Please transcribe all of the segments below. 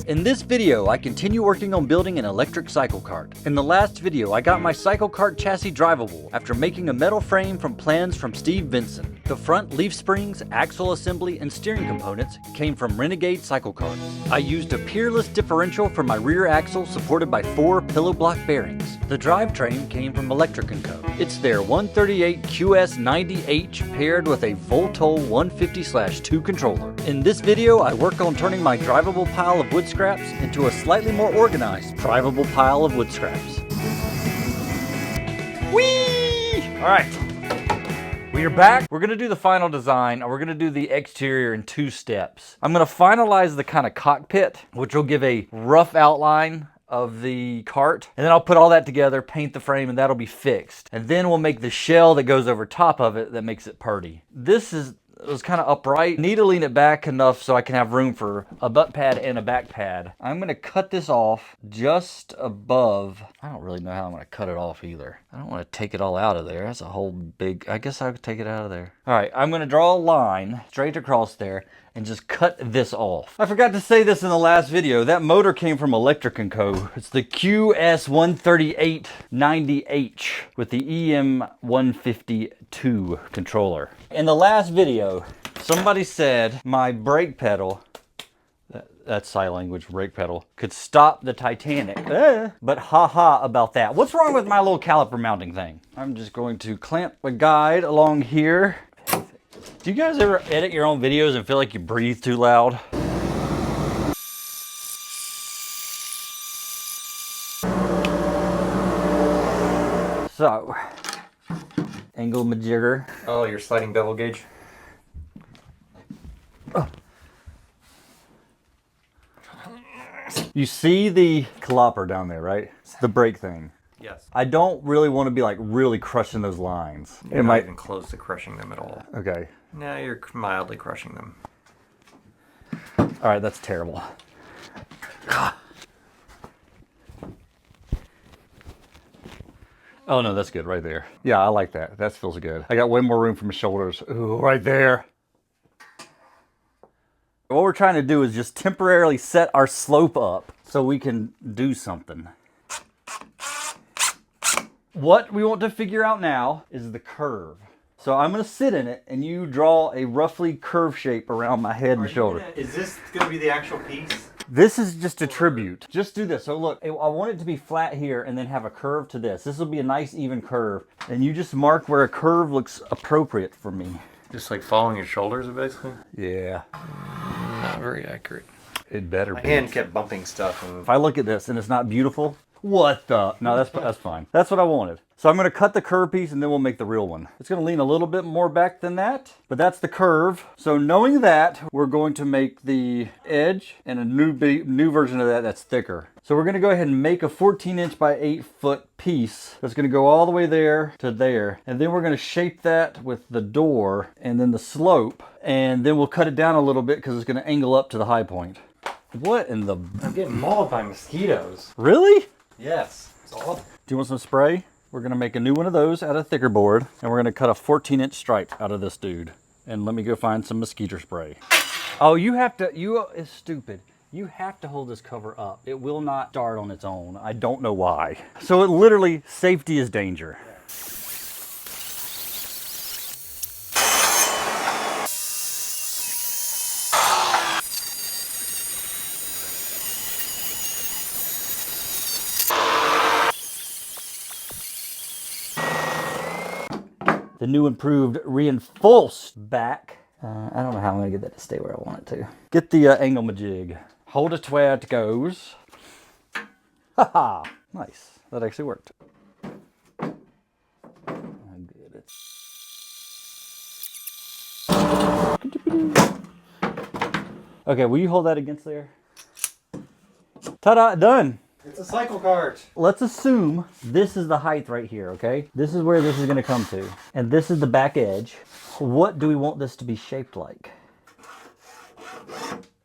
In this video, I continue working on building an electric cycle cart. In the last video, I got my cycle cart chassis drivable after making a metal frame from plans from Steve Vinson. The front leaf springs, axle assembly, and steering components came from Renegade Cycle Karts. I used a peerless differential for my rear axle supported by 4 pillow block bearings. The drivetrain came from Electric Co. It's their 138 QS90H paired with a Voltol 150/2 controller. In this video, I work on turning my drivable pile of wood scraps into a slightly more organized drivable pile of wood scraps. Whee! All right, we are back. We're gonna do the final design, and we're gonna do the exterior in 2 steps. I'm gonna finalize the kind of cockpit, which will give a rough outline of the cart, and then I'll put all that together, paint the frame, and that'll be fixed. And then we'll make the shell that goes over top of it that makes it purdy. It was kind of upright. Need to lean it back enough so I can have room for a butt pad and a back pad. I'm gonna cut this off just above. I don't really know how I'm gonna cut it off either. I don't want to take it all out of there. That's a whole big, I guess I could take it out of there. All right, I'm gonna draw a line straight across there and just cut this off. I forgot to say this in the last video. That motor came from Electric Co. It's the QS13890H with the EM152 controller. In the last video, somebody said my brake pedal, that's sign language, brake pedal, could stop the Titanic. But haha about that. What's wrong with my little caliper mounting thing? I'm just going to clamp a guide along here. Do you guys ever edit your own videos and feel like you breathe too loud? So, angle majigger. Oh, your sliding bevel gauge. Oh. You see the caliper down there, right? The brake thing. Yes. I don't really want to be like really crushing those lines. You're not even close to crushing them at all. Okay. No, you're mildly crushing them. All right, that's terrible. Oh no, that's good right there. Yeah, I like that. That feels good. I got way more room for my shoulders. Ooh, right there. What we're trying to do is just temporarily set our slope up so we can do something. What we want to figure out now is the curve. So I'm gonna sit in it and you draw a roughly curve shape around my head and shoulder. Is this gonna be the actual piece? This is just a tribute. Just do this. So look, I want it to be flat here and then have a curve to this. This will be a nice even curve. And you just mark where a curve looks appropriate for me. Just like following your shoulders, basically? Yeah. Not very accurate. It better My be. hand kept bumping stuff. And If I look at this and it's not beautiful, what the? No, that's fine. That's what I wanted. So I'm going to cut the curve piece and then we'll make the real one. It's going to lean a little bit more back than that, but that's the curve. So knowing that, we're going to make the edge and a new version of that that's thicker. So we're going to go ahead and make a 14" by 8" piece that's going to go all the way there to there. And then we're going to shape that with the door and then the slope. And then we'll cut it down a little bit because it's going to angle up to the high point. What in the... I'm getting mauled by mosquitoes. Really? Yes. It's awful. Do you want some spray? We're gonna make a new one of those out of thicker board, and we're gonna cut a 14" stripe out of this dude. And let me go find some mosquito spray. Oh, you it's stupid. You have to hold this cover up. It will not start on its own. I don't know why. So it literally, safety is danger. The new improved reinforced back. I don't know how I'm gonna get that to stay where I want it to. Get the angle majig. Hold it to where it goes. Haha, nice. That actually worked. Okay, will you hold that against there? Ta-da, done. It's a cycle cart. Let's assume this is the height right here, okay? This is where this is gonna come to. And this is the back edge. What do we want this to be shaped like?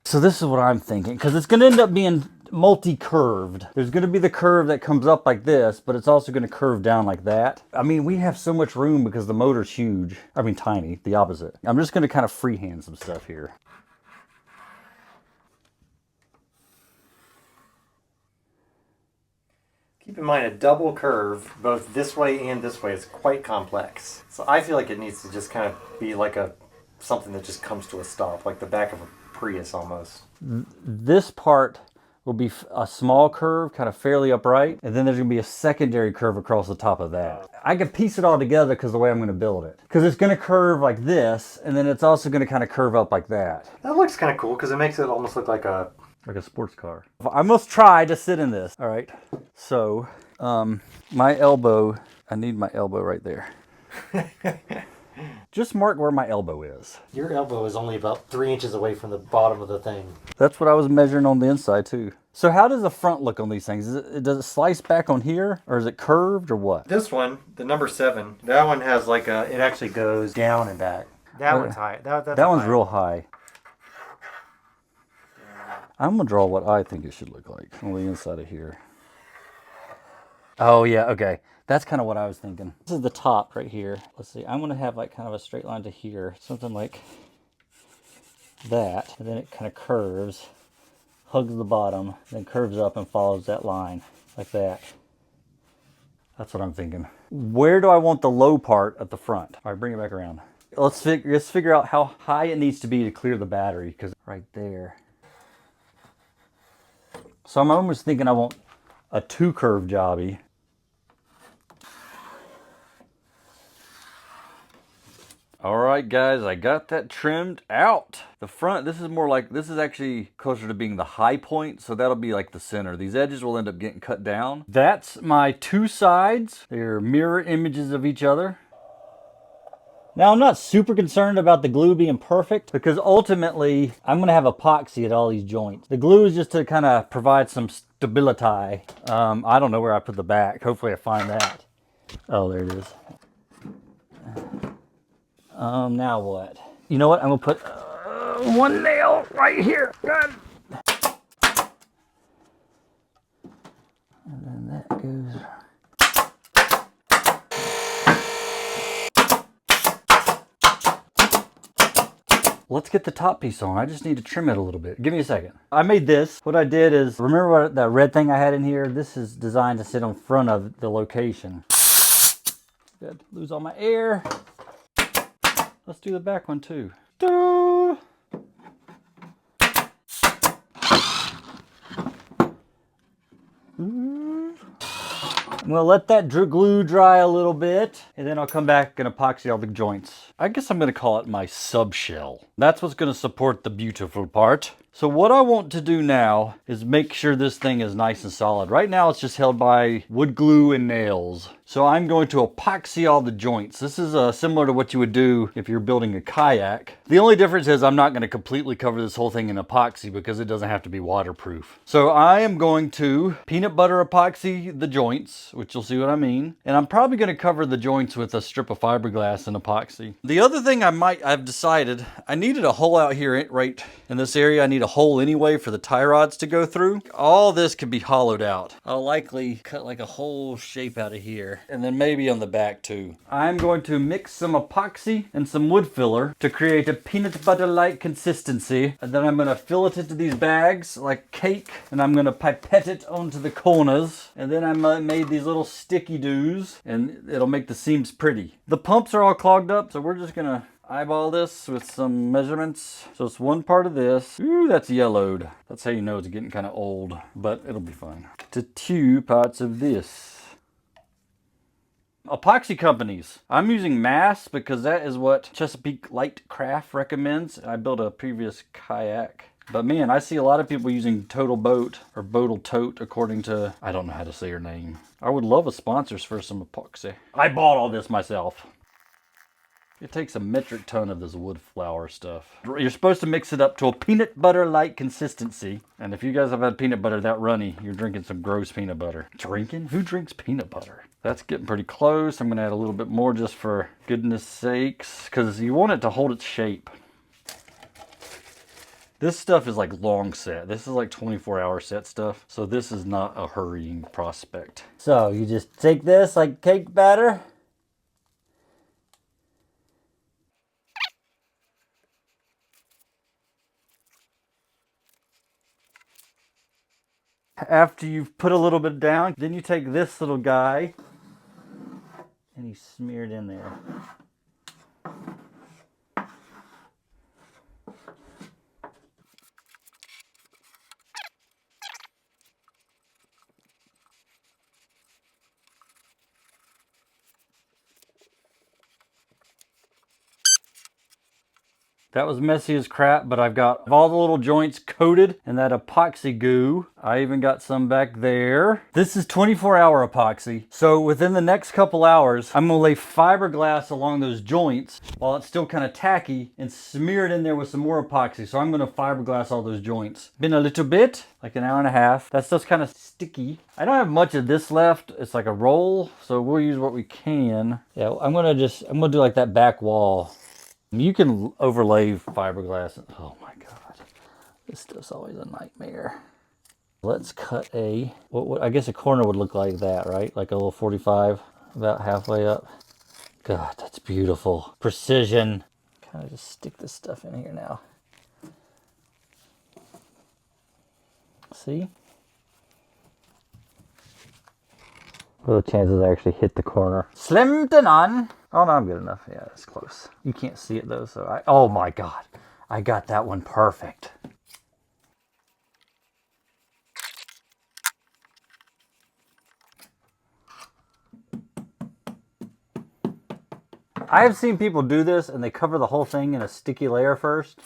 So this is what I'm thinking, because it's gonna end up being multi-curved. There's gonna be the curve that comes up like this, but it's also gonna curve down like that. I mean, we have so much room because the motor's huge. I mean, tiny, the opposite. I'm just gonna kind of freehand some stuff here. Keep in mind, a double curve, both this way and this way, is quite complex. So I feel like it needs to just kind of be like something that just comes to a stop, like the back of a Prius almost. This part will be a small curve, kind of fairly upright, and then there's gonna be a secondary curve across the top of that. I can piece it all together because the way I'm gonna build it. Because it's gonna curve like this, and then it's also gonna kind of curve up like that. That looks kind of cool because it makes it almost look like a sports car. I must try to sit in this. All right, so my elbow, I need my elbow right there. Just mark where my elbow is. Your elbow is only about 3 inches away from the bottom of the thing. That's what I was measuring on the inside too. So how does the front look on these things? Does it slice back on here, or is it curved, or what? This one, the number 7, that one has like it actually goes down and back. That one's high. That one's real high. I'm gonna draw what I think it should look like on the inside of here. Oh yeah, okay. That's kind of what I was thinking. This is the top right here. Let's see, I'm gonna have like kind of a straight line to here, something like that, and then it kind of curves, hugs the bottom, then curves up and follows that line, like that. That's what I'm thinking. Where do I want the low part at the front? All right, bring it back around. Let's figure out how high it needs to be to clear the battery, because right there. So I'm almost thinking I want a 2 curve jobby. All right, guys, I got that trimmed out. The front, this is actually closer to being the high point, so that'll be like the center. These edges will end up getting cut down. That's my 2 sides. They're mirror images of each other. Now, I'm not super concerned about the glue being perfect because ultimately I'm gonna have epoxy at all these joints. The glue is just to kind of provide some stability. I don't know where I put the back. Hopefully I find that. Oh, there it is. Now what? You know what? I'm gonna put 1 nail right here. Good. And then that goes. Let's get the top piece on. I just need to trim it a little bit. Give me a second. I made this. What I did is, remember that red thing I had in here? This is designed to sit in front of the location. Good. Lose all my air. Let's do the back one too. Ta-da! I'm gonna let that glue dry a little bit, and then I'll come back and epoxy all the joints. I guess I'm gonna call it my subshell. That's what's gonna support the beautiful part. So what I want to do now is make sure this thing is nice and solid. Right now it's just held by wood glue and nails. So I'm going to epoxy all the joints. This is similar to what you would do if you're building a kayak. The only difference is I'm not going to completely cover this whole thing in epoxy because it doesn't have to be waterproof. So I am going to peanut butter epoxy the joints, which you'll see what I mean. And I'm probably going to cover the joints with a strip of fiberglass and epoxy. The other thing I've decided, I needed a hole out here right in this area. I need a hole anyway for the tie rods to go through. All this can be hollowed out. I'll likely cut like a whole shape out of here, and then maybe on the back too. I'm going to mix some epoxy and some wood filler to create a peanut butter-like consistency, and then I'm going to fill it into these bags like cake, and I'm going to pipette it onto the corners, and then I made these little sticky doos, and it'll make the seams pretty. The pumps are all clogged up, so we're just going to eyeball this with some measurements. So it's 1 part of this. Ooh, that's yellowed. That's how you know it's getting kind of old, but it'll be fine. To 2 parts of this. Epoxy companies. I'm using Mass because that is what Chesapeake Light Craft recommends. I built a previous kayak. But man, I see a lot of people using Total Boat or Boatle Tote according to, I don't know how to say her name. I would love a sponsors for some epoxy. I bought all this myself. It takes a metric ton of this wood flour stuff. You're supposed to mix it up to a peanut butter-like consistency. And if you guys have had peanut butter that runny, you're drinking some gross peanut butter. Drinking? Who drinks peanut butter? That's getting pretty close. I'm gonna add a little bit more just for goodness sakes, because you want it to hold its shape. This stuff is like long set. This is like 24-hour set stuff. So this is not a hurrying prospect. So you just take this like cake batter. After you've put a little bit down, then you take this little guy and you smear it in there. That was messy as crap, but I've got all the little joints coated in that epoxy goo. I even got some back there. This is 24-hour epoxy. So within the next couple hours, I'm gonna lay fiberglass along those joints while it's still kind of tacky and smear it in there with some more epoxy. So I'm gonna fiberglass all those joints. Been a little bit, like an hour and a half. That stuff's kind of sticky. I don't have much of this left. It's like a roll, so we'll use what we can. Yeah, I'm gonna do like that back wall. You can overlay fiberglass. Oh my God, this stuff's always a nightmare. Let's cut what I guess a corner would look like that, right? Like a little 45, about halfway up. God, that's beautiful. Precision. Kind of just stick this stuff in here now. See? What are the chances I actually hit the corner? Slim to none. Oh no, I'm good enough. Yeah, that's close. You can't see it though, so oh my God. I got that one perfect. I have seen people do this and they cover the whole thing in a sticky layer first.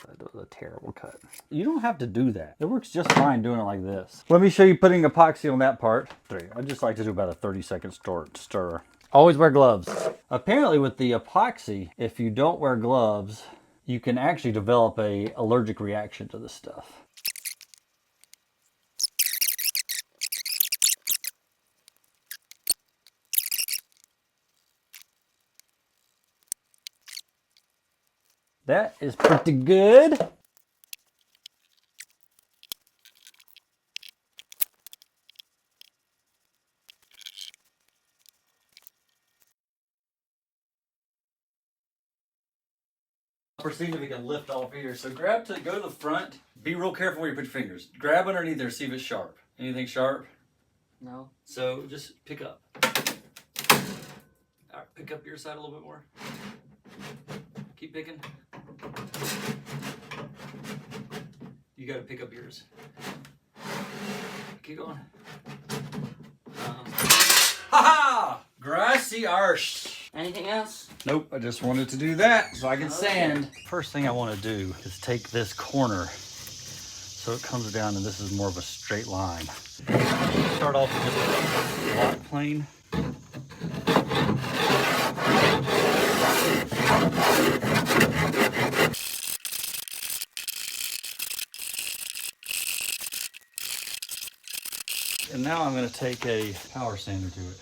That was a terrible cut. You don't have to do that. It works just fine doing it like this. Let me show you putting epoxy on that part. I just like to do about a 30-second stir. Always wear gloves. Apparently with the epoxy, if you don't wear gloves, you can actually develop an allergic reaction to this stuff. That is pretty good. We're seeing if we can lift off here. So go to the front. Be real careful where you put your fingers. Grab underneath there, see if it's sharp. Anything sharp? No. So just pick up. All right, pick up your side a little bit more. Keep picking. You got to pick up yours. Keep going. Ha-ha! Grassy arse. Anything else? Nope, I just wanted to do that so I can sand. First thing I want to do is take this corner so it comes down and this is more of a straight line. Start off with just a block plane. And now I'm going to take a power sander to it.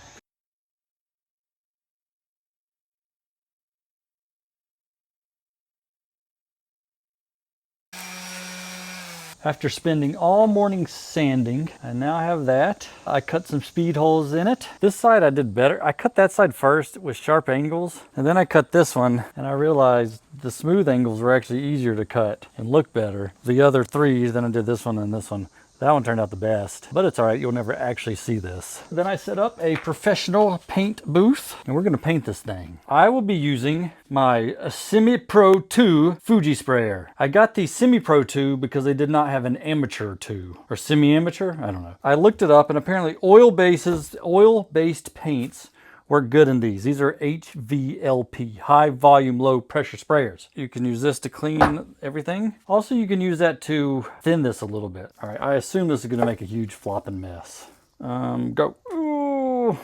After spending all morning sanding, I now have that. I cut some speed holes in it. This side I did better. I cut that side first with sharp angles, and then I cut this one, and I realized the smooth angles were actually easier to cut and look better. The other three, then I did this one and this one. That one turned out the best, but it's all right. You'll never actually see this. Then I set up a professional paint booth and we're gonna paint this thing. I will be using my Semi-Pro 2 Fuji sprayer. I got the Semi-Pro 2 because they did not have an amateur 2 or semi-amateur. I don't know. I looked it up and apparently oil-based paints work good in these. These are HVLP, high volume, low pressure sprayers. You can use this to clean everything. Also, you can use that to thin this a little bit. All right, I assume this is gonna make a huge flopping mess. Go. Ooh.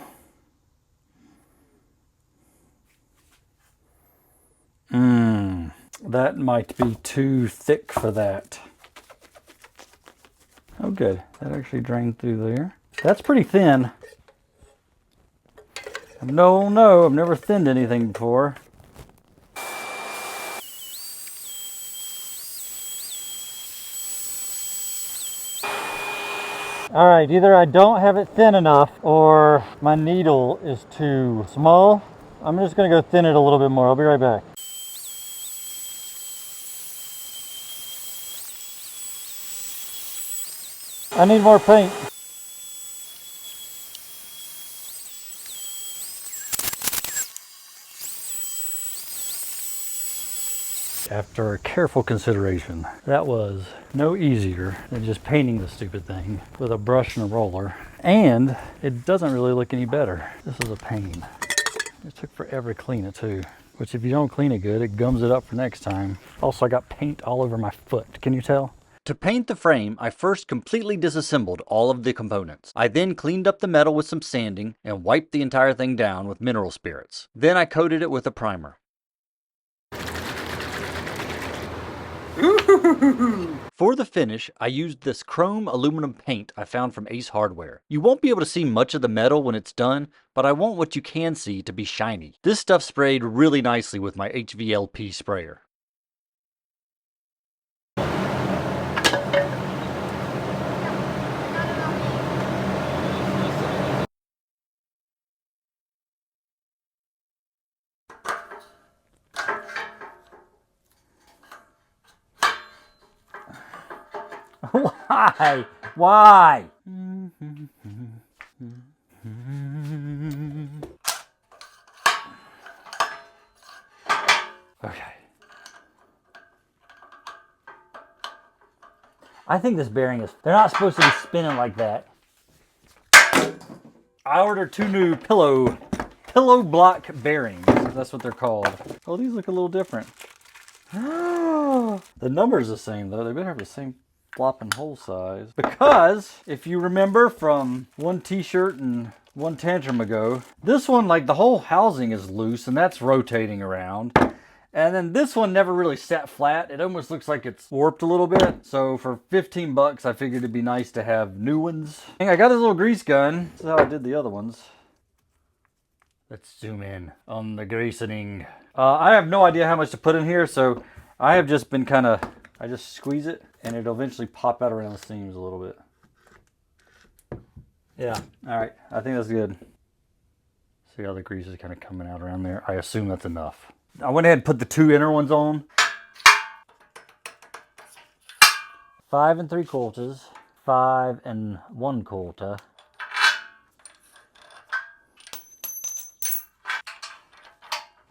That might be too thick for that. Oh good, that actually drained through there. That's pretty thin. No, I've never thinned anything before. All right, either I don't have it thin enough or my needle is too small. I'm just gonna go thin it a little bit more. I'll be right back. I need more paint. After careful consideration, that was no easier than just painting the stupid thing with a brush and a roller. And it doesn't really look any better. This is a pain. It took forever to clean it too, which if you don't clean it good, it gums it up for next time. Also, I got paint all over my foot. Can you tell? To paint the frame, I first completely disassembled all of the components. I then cleaned up the metal with some sanding and wiped the entire thing down with mineral spirits. Then I coated it with a primer. For the finish, I used this chrome aluminum paint I found from Ace Hardware. You won't be able to see much of the metal when it's done, but I want what you can see to be shiny. This stuff sprayed really nicely with my HVLP sprayer. Why? Why? Okay. I think this bearing is, they're not supposed to be spinning like that. I ordered 2 new pillow block bearings. That's what they're called. Oh, these look a little different. The number's the same though. They better have the same flopping hole size. Because if you remember from one t-shirt and one tantrum ago, this one, like the whole housing is loose and that's rotating around. And then this one never really sat flat. It almost looks like it's warped a little bit. So for 15 bucks, I figured it'd be nice to have new ones. And I got this little grease gun. This is how I did the other ones. Let's zoom in on the greasing. I have no idea how much to put in here, so I have just been I just squeeze it and it'll eventually pop out around the seams a little bit. Yeah, all right, I think that's good. See how the grease is kind of coming out around there? I assume that's enough. I went ahead and put the 2 inner ones on. 5 3/4, 5 1/4.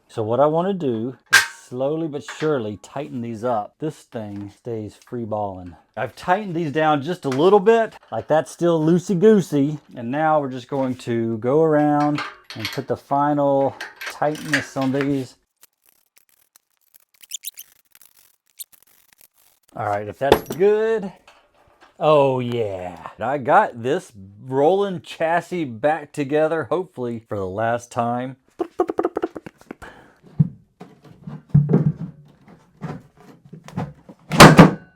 So what I want to do is slowly but surely tighten these up. This thing stays free balling. I've tightened these down just a little bit, like that's still loosey-goosey. And now we're just going to go around and put the final tightness on these. All right, if that's good. Oh yeah. I got this rolling chassis back together, hopefully for the last time.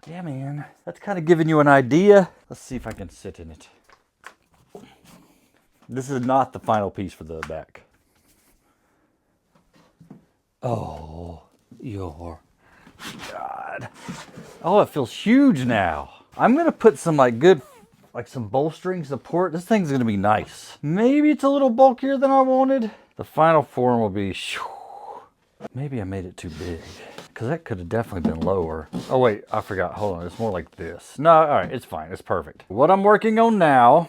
Yeah, man, that's kind of giving you an idea. Let's see if I can sit in it. This is not the final piece for the back. Oh, your God. Oh, it feels huge now. I'm gonna put some some bolstering support. This thing's gonna be nice. Maybe it's a little bulkier than I wanted. The final form will be, maybe I made it too big. Because that could have definitely been lower. Oh wait, I forgot. Hold on, it's more like this. No, all right, it's fine. It's perfect. What I'm working on now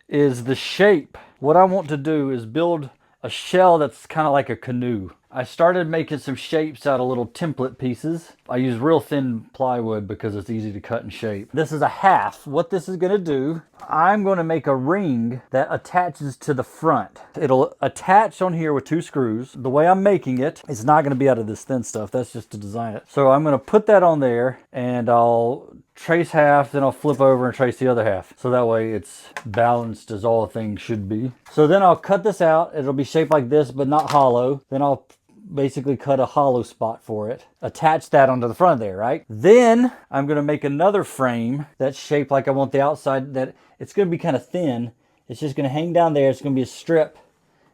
is the shape. What I want to do is build a shell that's kind of like a canoe. I started making some shapes out of little template pieces. I use real thin plywood because it's easy to cut and shape. This is a half. What this is going to do, I'm going to make a ring that attaches to the front. It'll attach on here with 2 screws. The way I'm making it, it's not going to be out of this thin stuff. That's just to design it. So I'm going to put that on there and I'll trace half, then I'll flip over and trace the other half. So that way it's balanced as all things should be. So then I'll cut this out. It'll be shaped like this, but not hollow. Then I'll basically cut a hollow spot for it. Attach that onto the front there, right? Then I'm going to make another frame that's shaped like I want the outside, that it's going to be kind of thin. It's just going to hang down there. It's going to be a strip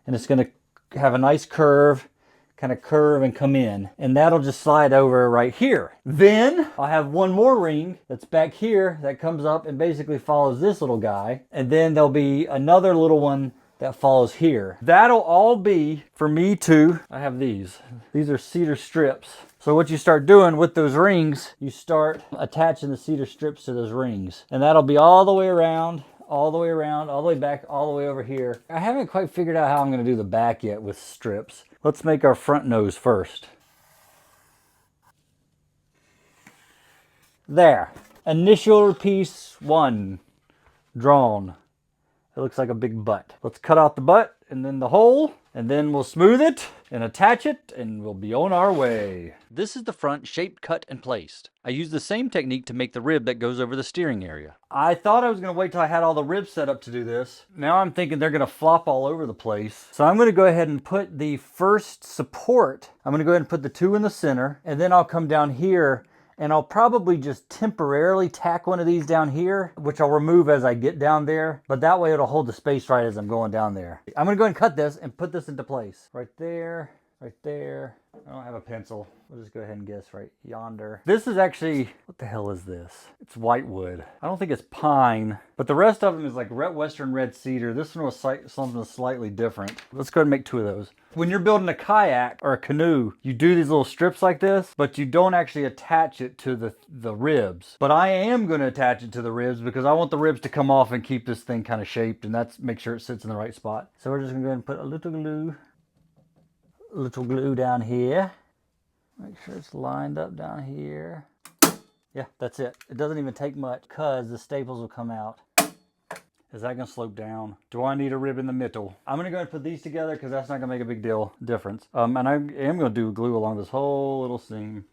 and it's going to have a nice curve, kind of curve and come in. And that'll just slide over right here. Then I'll have one more ring that's back here that comes up and basically follows this little guy. And then there'll be another little one that follows here. That'll all be for me to, I have these. These are cedar strips. So what you start doing with those rings, you start attaching the cedar strips to those rings. And that'll be all the way around, all the way around, all the way back, all the way over here. I haven't quite figured out how I'm going to do the back yet with strips. Let's make our front nose first. There. Initial piece 1 drawn. It looks like a big butt. Let's cut out the butt and then the hole, and then we'll smooth it and attach it, and we'll be on our way. This is the front shaped, cut, and placed. I used the same technique to make the rib that goes over the steering area. I thought I was going to wait till I had all the ribs set up to do this. Now I'm thinking they're going to flop all over the place. So I'm going to go ahead and put the first support. I'm going to go ahead and put the 2 in the center, and then I'll come down here and I'll probably just temporarily tack one of these down here, which I'll remove as I get down there, but that way it'll hold the space right as I'm going down there. I'm gonna go ahead and cut this and put this into place. Right there, right there. I don't have a pencil. We'll just go ahead and guess right yonder. This is actually, what the hell is this? It's whitewood. I don't think it's pine, but the rest of them is like western red cedar. This one was something slightly different. Let's go ahead and make 2 of those. When you're building a kayak or a canoe, you do these little strips like this, but you don't actually attach it to the ribs. But I am going to attach it to the ribs because I want the ribs to come off and keep this thing kind of shaped, and that's make sure it sits in the right spot. So we're just going to go ahead and put a little glue down here. Make sure it's lined up down here. Yeah, that's it. It doesn't even take much because the staples will come out. Is that going to slope down? Do I need a rib in the middle? I'm going to go ahead and put these together because that's not going to make a big difference. And I am going to do glue along this whole little seam.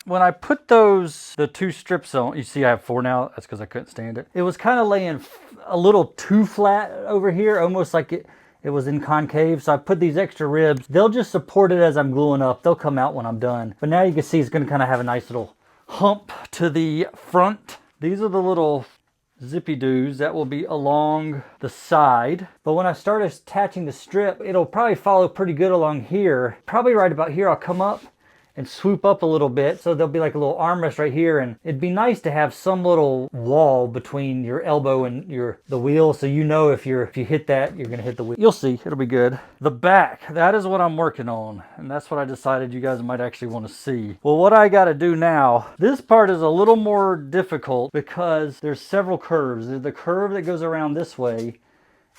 When I put the 2 strips on, you see I have 4 now. That's because I couldn't stand it. It was kind of laying a little too flat over here, almost like it was in concave. So I put these extra ribs. They'll just support it as I'm gluing up. They'll come out when I'm done. But now you can see it's going to kind of have a nice little hump to the front. These are the little zippy doos that will be along the side. But when I start attaching the strip, it'll probably follow pretty good along here. Probably right about here I'll come up and swoop up a little bit, so there'll be like a little armrest right here, and it'd be nice to have some little wall between your elbow and the wheel, so you know if you hit that, you're gonna hit the wheel. You'll see, it'll be good. The back, that is what I'm working on, and that's what I decided you guys might actually want to see. Well, what I got to do now, this part is a little more difficult because there's several curves. There's the curve that goes around this way,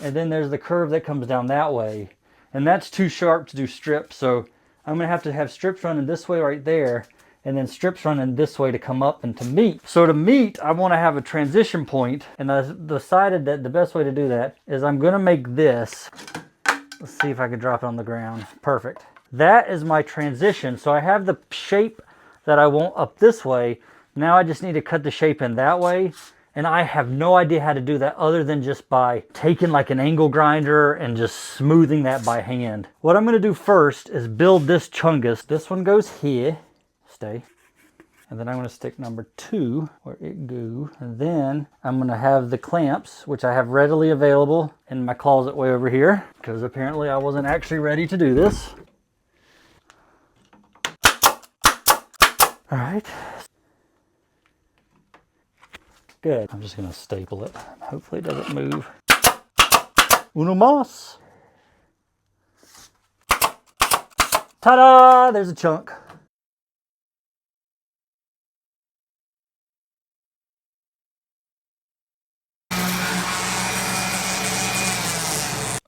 and then there's the curve that comes down that way, and that's too sharp to do strips, so I'm going to have strips running this way right there, and then strips running this way to come up and to meet. So to meet, I want to have a transition point, and I decided that the best way to do that is I'm going to make this. Let's see if I can drop it on the ground. Perfect. That is my transition. So I have the shape that I want up this way. Now I just need to cut the shape in that way. And I have no idea how to do that other than just by taking like an angle grinder and just smoothing that by hand. What I'm going to do first is build this chungus. This one goes here. Stay. And then I'm going to stick number 2 where it go. And then I'm going to have the clamps, which I have readily available in my closet way over here, because apparently I wasn't actually ready to do this. All right. Good. I'm just going to staple it. Hopefully it doesn't move. Uno más. Ta-da! There's a chunk.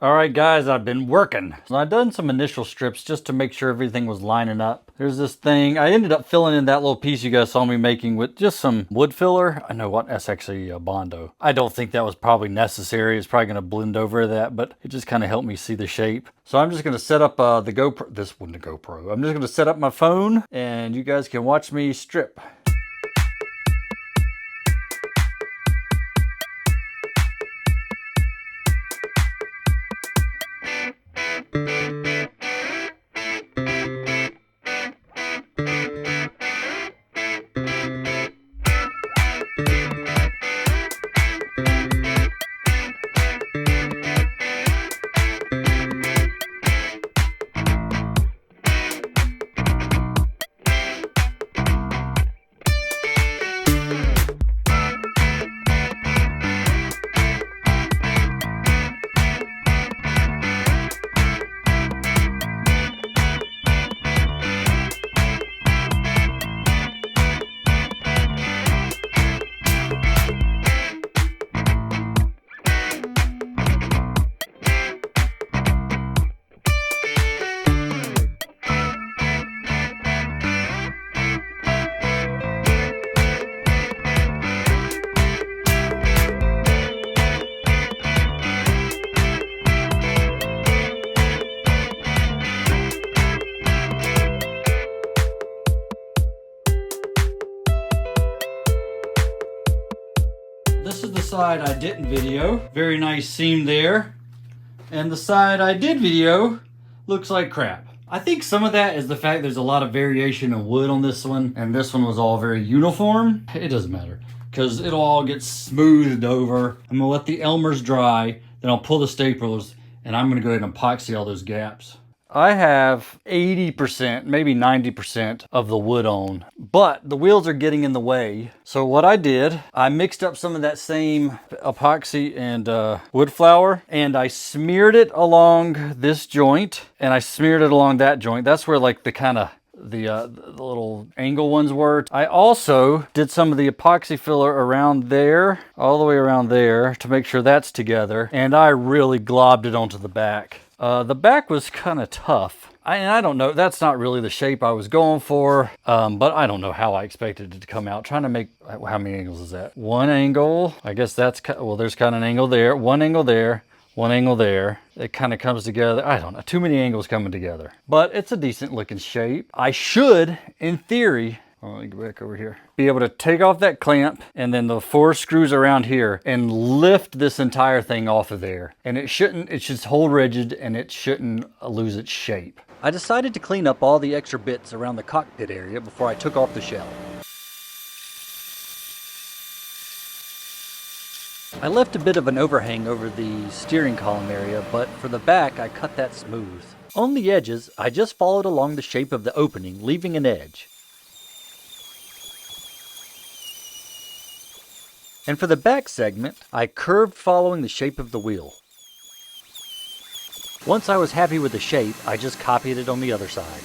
All right, guys, I've been working. So I've done some initial strips just to make sure everything was lining up. There's this thing. I ended up filling in that little piece you guys saw me making with just some wood filler. I know what, that's actually a Bondo. I don't think that was probably necessary. It's probably going to blend over that, but it just kind of helped me see the shape. So I'm just going to set up the GoPro. This wasn't a GoPro. I'm just going to set up my phone and you guys can watch me strip. this is the side I didn't video. Very nice seam there. And the side I did video looks like crap. I think some of that is the fact there's a lot of variation in wood on this one, and this one was all very uniform. It doesn't matter, because it'll all get smoothed over. I'm gonna let the Elmers dry, then I'll pull the staplers, and I'm gonna go ahead and epoxy all those gaps. I have 80%, maybe 90% of the wood on, but the wheels are getting in the way. So what I did, I mixed up some of that same epoxy and wood flour, and I smeared it along this joint, and I smeared it along that joint. That's where like the kind of the little angle ones were. I also did some of the epoxy filler around there, all the way around there, to make sure that's together, and I really globbed it onto the back. The back was kind of tough. I don't know, that's not really the shape I was going for, but I don't know how I expected it to come out. Trying to make, how many angles is that? One angle, I guess that's, well, there's kind of an angle there, one angle there, one angle there. It kind of comes together. I don't know, too many angles coming together. But it's a decent looking shape. I should, in theory, let me go back over here, be able to take off that clamp and then the 4 screws around here and lift this entire thing off of there. And it should hold rigid and it shouldn't lose its shape. I decided to clean up all the extra bits around the cockpit area before I took off the shell. I left a bit of an overhang over the steering column area, but for the back I cut that smooth. On the edges, I just followed along the shape of the opening, leaving an edge. And for the back segment, I curved following the shape of the wheel. Once I was happy with the shape, I just copied it on the other side.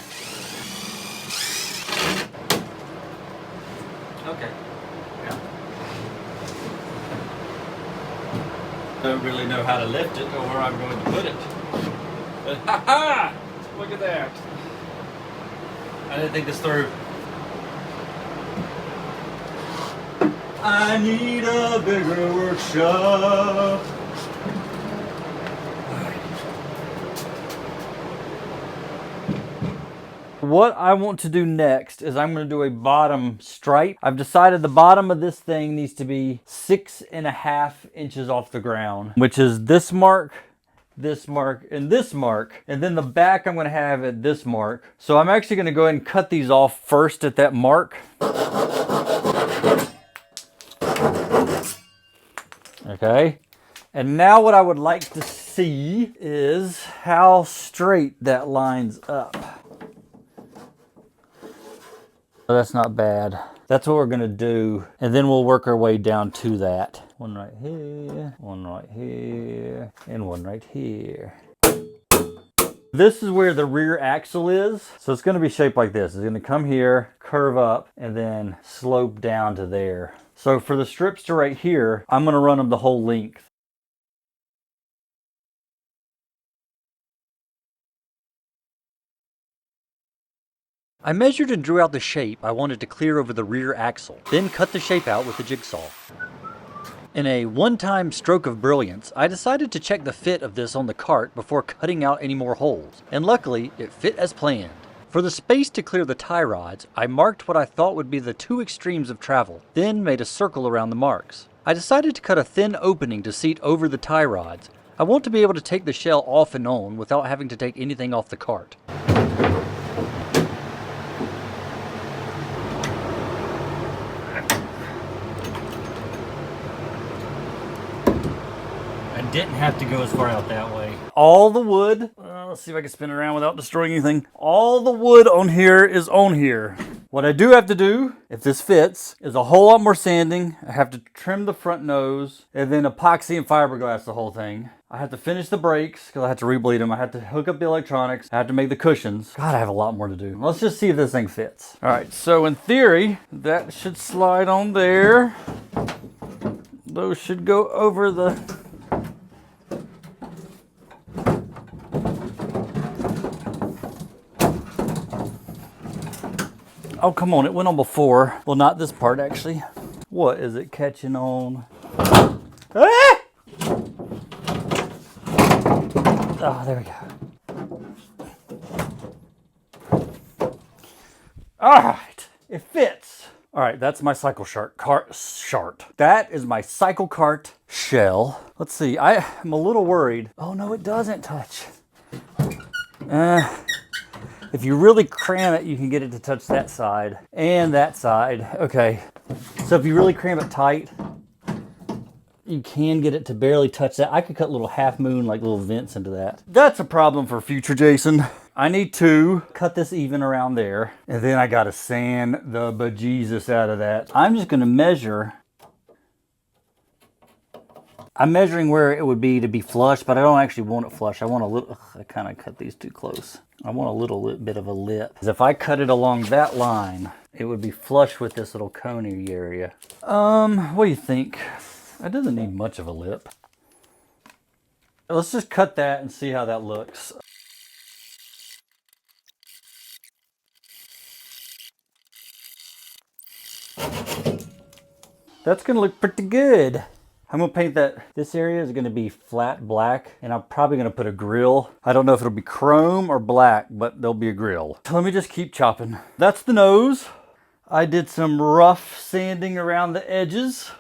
Okay. Yeah. Don't really know how to lift it or where I'm going to put it. But ha-ha! Look at that. I didn't think this through. I need a bigger workshop. What I want to do next is I'm going to do a bottom stripe. I've decided the bottom of this thing needs to be 6.5 inches off the ground, which is this mark, this mark, and this mark. And then the back I'm going to have at this mark. So I'm actually going to go ahead and cut these off first at that mark. Okay, and now what I would like to see is how straight that lines up. Oh, that's not bad. That's what we're gonna do, and then we'll work our way down to that. One right here, one right here, and one right here. This is where the rear axle is, so it's gonna be shaped like this. It's gonna come here, curve up, and then slope down to there. So for the strips to right here, I'm going to run them the whole length. I measured and drew out the shape I wanted to clear over the rear axle, then cut the shape out with the jigsaw. In a one-time stroke of brilliance, I decided to check the fit of this on the cart before cutting out any more holes, and luckily it fit as planned. For the space to clear the tie rods, I marked what I thought would be the 2 extremes of travel, then made a circle around the marks. I decided to cut a thin opening to seat over the tie rods. I want to be able to take the shell off and on without having to take anything off the cart. Didn't have to go as far out that way. All the wood, let's see if I can spin it around without destroying anything. All the wood on here is on here. What I do have to do, if this fits, is a whole lot more sanding. I have to trim the front nose and then epoxy and fiberglass the whole thing. I have to finish the brakes because I have to rebleed them. I have to hook up the electronics. I have to make the cushions. God, I have a lot more to do. Let's just see if this thing fits. All right, so in theory, that should slide on there. Those should go over the... Oh, come on, it went on before. Well, not this part, actually. What is it catching on? Ah! Oh, there we go. All right, it fits. All right, that's my CycleKart. That is my CycleKart shell. Let's see, I'm a little worried. Oh no, it doesn't touch. If you really cram it, you can get it to touch that side and that side. Okay, so if you really cram it tight, you can get it to barely touch that. I could cut little half moon, like little vents into that. That's a problem for future Jason. I need to cut this even around there. And then I gotta sand the bejesus out of that. I'm just gonna measure. I'm measuring where it would be to be flush, but I don't actually want it flush. I want a little, ugh, I kind of cut these too close. I want a little bit of a lip. If I cut it along that line, it would be flush with this little coney area. What do you think? It doesn't need much of a lip. Let's just cut that and see how that looks. That's gonna look pretty good. I'm gonna paint that. This area is gonna be flat black, and I'm probably gonna put a grill. I don't know if it'll be chrome or black, but there'll be a grill. Let me just keep chopping. That's the nose. I did some rough sanding around the edges.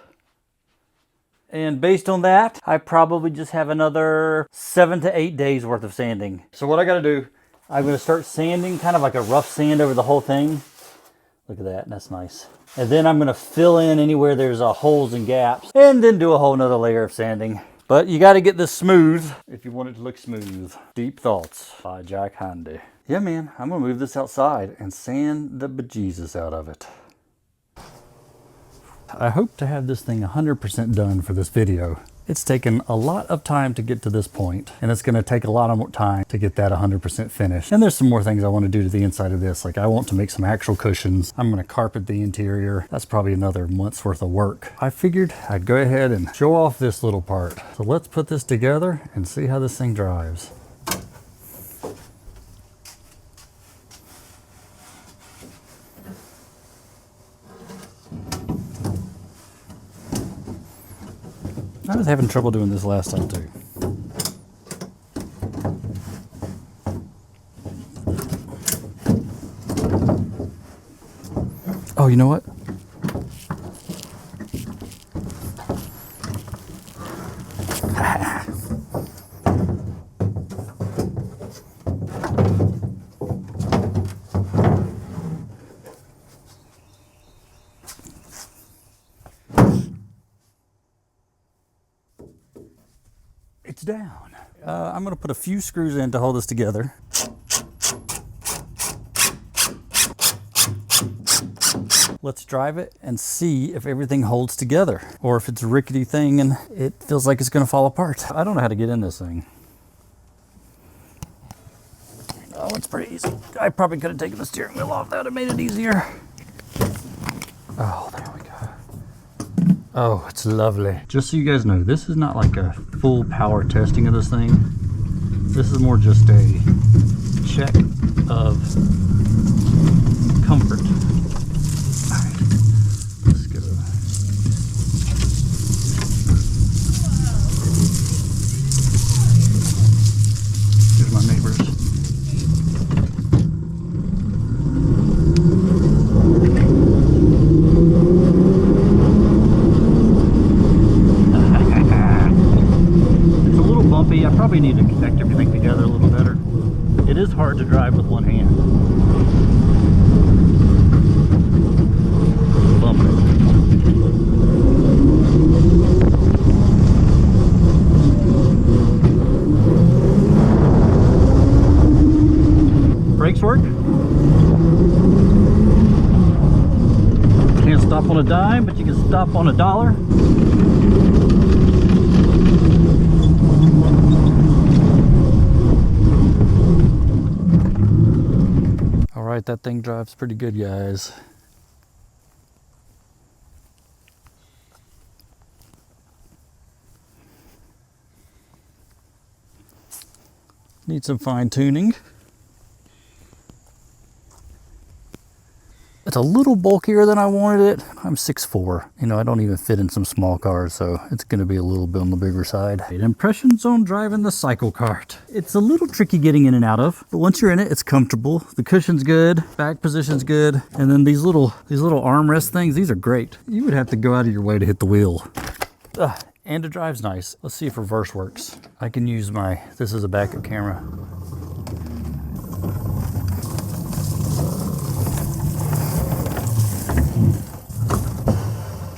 And based on that, I probably just have another 7 to 8 days worth of sanding. So what I gotta do, I'm gonna start sanding, kind of like a rough sand over the whole thing. Look at that, that's nice. And then I'm gonna fill in anywhere there's holes and gaps, and then do a whole nother layer of sanding. But you gotta get this smooth if you want it to look smooth. Deep Thoughts by Jack Handy. Yeah man, I'm gonna move this outside and sand the bejesus out of it. I hope to have this thing 100% done for this video. It's taken a lot of time to get to this point, and it's going to take a lot of more time to get that 100% finished. And there's some more things I want to do to the inside of this. Like I want to make some actual cushions. I'm going to carpet the interior. That's probably another month's worth of work. I figured I'd go ahead and show off this little part. So let's put this together and see how this thing drives. I was having trouble doing this last time too. Oh, you know what? It's down. I'm going to put a few screws in to hold this together. Let's drive it and see if everything holds together, or if it's a rickety thing and it feels like it's going to fall apart. I don't know how to get in this thing. Oh, it's pretty easy. I probably could have taken the steering wheel off. That would have made it easier. Oh, there we go. Oh, it's lovely. Just so you guys know, this is not like a full power testing of this thing. This is more just a check of comfort. All right, let's go. Here's my neighbors. I probably need to connect everything together a little better. It is hard to drive with one hand. Bumping. Brakes work. Can't stop on a dime, but you can stop on $1. Alright, that thing drives pretty good, guys. Need some fine tuning. It's a little bulkier than I wanted it. I'm 6'4". You know, I don't even fit in some small cars, so it's gonna be a little bit on the bigger side. Impressions on driving the CycleKart. It's a little tricky getting in and out of, but once you're in it, it's comfortable. The cushion's good, back position's good, and then these little armrest things, these are great. You would have to go out of your way to hit the wheel. And it drives nice. Let's see if reverse works. I can use this is a backup camera.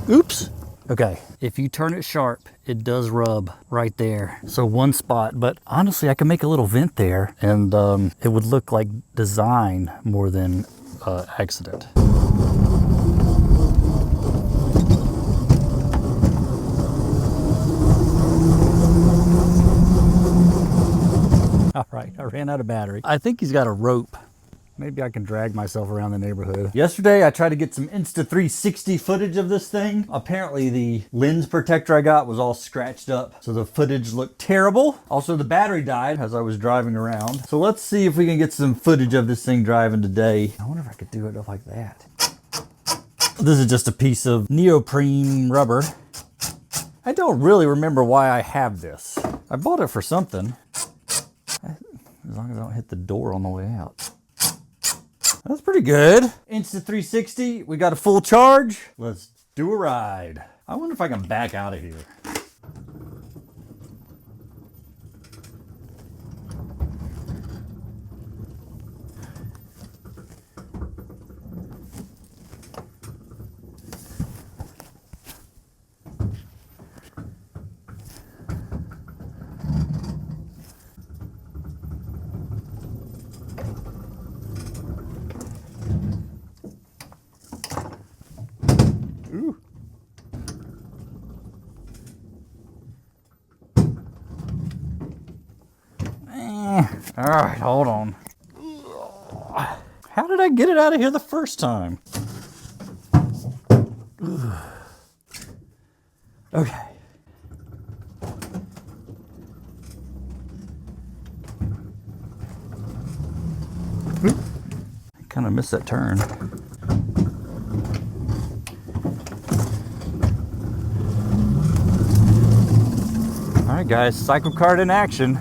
Oops. Okay, if you turn it sharp, it does rub right there. So one spot, but honestly, I can make a little vent there and it would look like design more than accident. All right, I ran out of battery. I think he's got a rope. Maybe I can drag myself around the neighborhood. Yesterday, I tried to get some Insta360 footage of this thing. Apparently, the lens protector I got was all scratched up, so the footage looked terrible. Also, the battery died as I was driving around. So let's see if we can get some footage of this thing driving today. I wonder if I could do it like that. This is just a piece of neoprene rubber. I don't really remember why I have this. I bought it for something. As long as I don't hit the door on the way out. That's pretty good. Insta360, we got a full charge. Let's do a ride. I wonder if I can back out of here. Ooh. All right, hold on. How did I get it out of here the first time? Okay. I kind of missed that turn. All right, guys, CycleKart in action.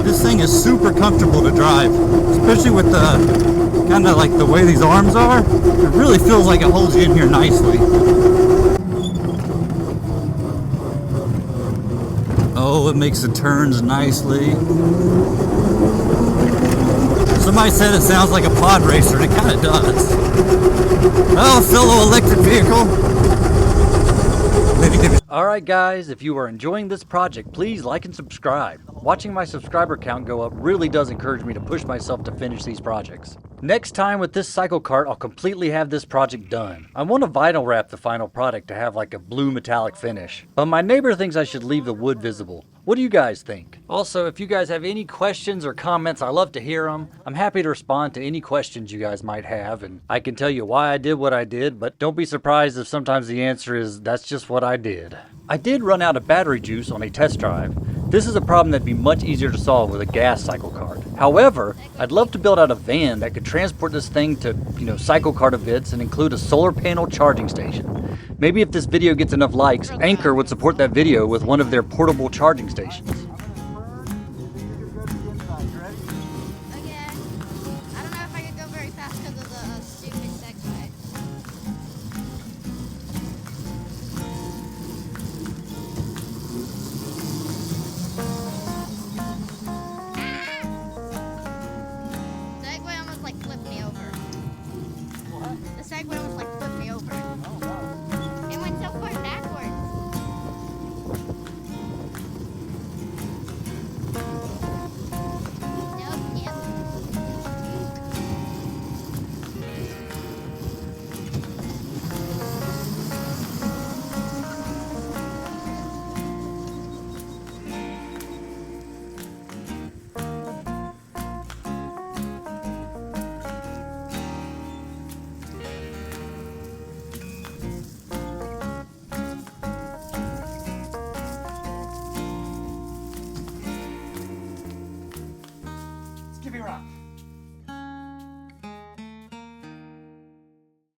This thing is super comfortable to drive, especially with the kind of like the way these arms are. It really feels like it holds you in here nicely. Oh, it makes the turns nicely. Somebody said it sounds like a pod racer, and it kind of does. Oh, fellow electric vehicle. Alright guys, if you are enjoying this project, please like and subscribe. Watching my subscriber count go up really does encourage me to push myself to finish these projects. Next time with this CycleKart, I'll completely have this project done. I want to vinyl wrap the final product to have like a blue metallic finish, but my neighbor thinks I should leave the wood visible. What do you guys think? Also, if you guys have any questions or comments, I love to hear them. I'm happy to respond to any questions you guys might have, and I can tell you why I did what I did, but don't be surprised if sometimes the answer is, that's just what I did. I did run out of battery juice on a test drive. This is a problem that'd be much easier to solve with a gas CycleKart. However, I'd love to build out a van that could transport this thing to, CycleKart events and include a solar panel charging station. Maybe if this video gets enough likes, Anchor would support that video with one of their portable charging stations.